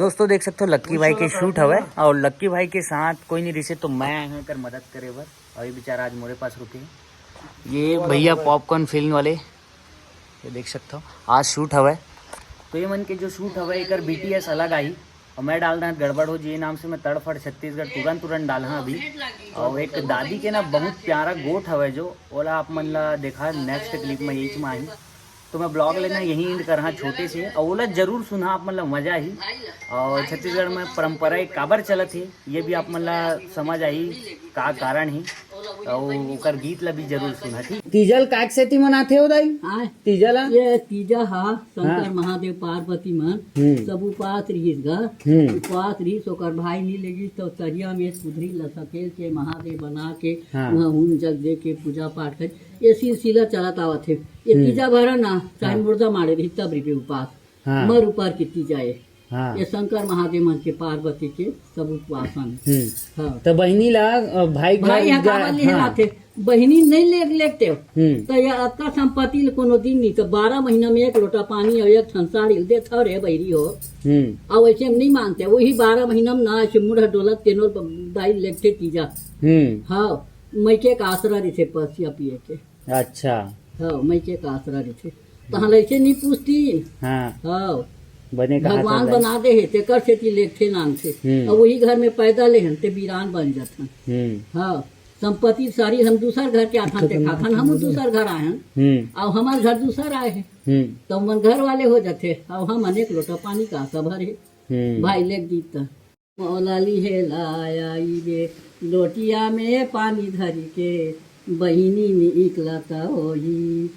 दोस्तों देख सकते हो लक्की भाई के शूट हवे और लक्की भाई के साथ कोई नहीं रिसे तो मैं आया हूँ कर मदद करे बर। अभी बेचारा आज मोरे पास रुके। ये भैया पॉपकॉर्न फिल्म वाले ये देख सकते हो आज शूट हवे। तो ये मन के जो शूट हवे एक BTS अलग आई और मैं डाल रहा गड़बड़ हो जी नाम से मैं तड़फड़ छत्तीसगढ़ तुरंत डाल हाँ अभी। और एक दादी के ना बहुत प्यारा गोट हवे जो ओला आप मन ला देखा नेक्स्ट क्लिप में यही में आई। तो मैं ब्लॉग लेना यही एंड कर हाँ छोटे से और ओला जरूर सुना आप मतलब मजा ही। और छत्तीसगढ़ में परंपरा एक काबर चलत है ये भी आप मतलब समझ आई का कारण ही और गीत ला भी जरूर सुना थी। तीजल काक से ती मनाथे हो दाई तीजल ये तीजा हा शंकर महादेव पार्वती मन सब उपास रहीस गा उपास रहीस ओकर भाई नहीं लेगिस तो तरिया में सुधरी ल सकेल के महादेव बना के वहाँ हुन जग दे के पूजा पाठ कर ये सिलसिला चलत आवत है। ये तीजा भरा ना चाहे मुर्दा मारे रही तब रिपे उपास मर ऊपर की तीजा है। ये शंकर महादेव मन के पार्वती के सब उपवासन। तो बहनी ला भाई थे बहनी नहीं लेते तो ये आपका संपत्ति कोनो दिन नहीं तो 12 महीना में एक लोटा पानी और एक ठंसाड़ी दे था रे बहरी हो और वैसे हम नहीं मानते वही 12 महीना में ना मुड़ डोलत तेनो दाई लेते तीजा। हाँ मैके का आसरा रही थे पसिया पिए के। अच्छा हाँ मैके का आसरा रही थे तो ऐसे नहीं पूछती। हाँ भगवान बना दे है ते कर से लेखे नाम से और वही घर में पैदा ले ते वीरान बन जाथन। हाँ संपत्ति सारी हम दूसर घर के आथन ते खाथन हम दूसर घर आए हैं और हमारे घर दूसर आए हैं तो मन घर वाले हो जाते और हम अनेक लोटा पानी का सभर है भाई ले गीत मौलाली है लाया बे लोटिया में पानी धरी के बहिनी निकलता होही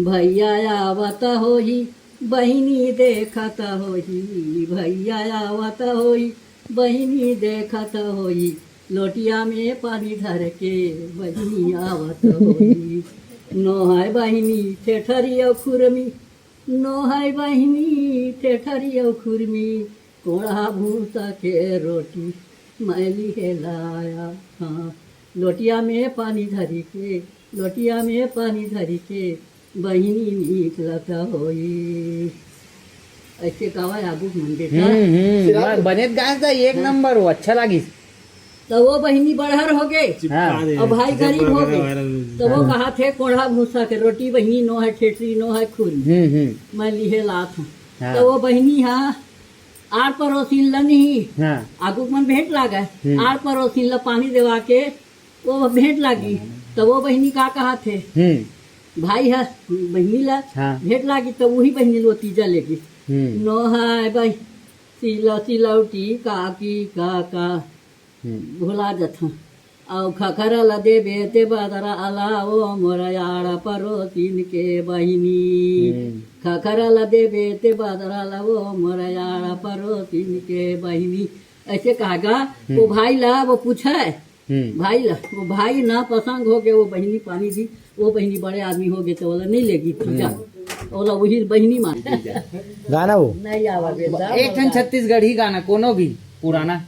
भैया आवता होही बहिनी देखता होही भैया आवता होही बहिनी देखता होही लोटिया में पानी धर के बहिनी आवत होही नो है बहिनी ठेठरी और खुरमी नो है बहिनी ठेठरी और खुरमी कोड़ा भूसा के रोटी मैली है लाया। हाँ लोटिया में पानी धरी के लोटिया में पानी धरी के बहिनी निकलता होई ऐसे कवा आगू मंदिर बने गाय एक नंबर हो अच्छा लगी। तो वो बहिनी बढ़र हो गए और भाई गरीब हो गए तो वो कहा थे कोढ़ा भूसा के रोटी बहिनी नो है ठेठरी नो है खुरी मैं लिहे लात हूँ। तो वो बहिनी हाँ आर पड़ोसिन ल नहीं आगू मन भेंट लागा आर पड़ोसिन ल पानी देवा के वो भेंट लागी। तो वो बहिनी का कहा थे भाई है बहनी ला भेंट लागी तो वही बहनी लो तीजा लेगी नो है भाई सिलौटी काकी काका भुला जथा और खखरा ला दे बेते बदरा अला ओ मोरा यारा परोसिन के बहिनी खखरा ला दे बेते बदरा ला वो मोरा यारा परोसिन के बहिनी ऐसे कहागा। वो भाई ला वो पूछे भाई ला वो भाई ना पसंद हो गए वो बहनी पानी दी वो बहनी बड़े आदमी हो गए तो बोला नहीं लेगी पूजा बोला वही बहनी मान गाना वो नहीं आवा एक ठन छत्तीसगढ़ी गाना कोनो भी पुराना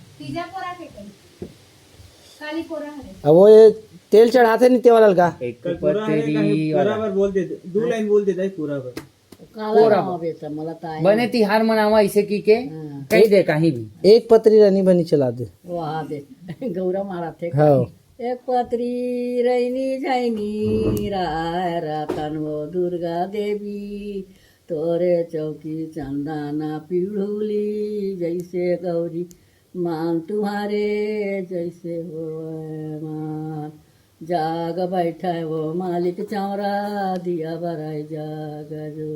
अब वो ये तेल चढ़ाते नहीं तेवाल का एक पत्थरी बोल देते 2 लाइन बोल देता है पूरा बने तिहार मनावा इसे की के कहीं दे कहीं भी एक पतरी रनी बनी चला दे वहाँ दे गौरा मारा थे। हाँ एक पत्री रैनी जैनी राय रतन वो दुर्गा देवी तोरे चौकी चंदना पीढ़ुली जैसे गौरी मान तुम्हारे जैसे हो मान जाग बैठा है वो मालिक चौरा दिया बराई जाग जो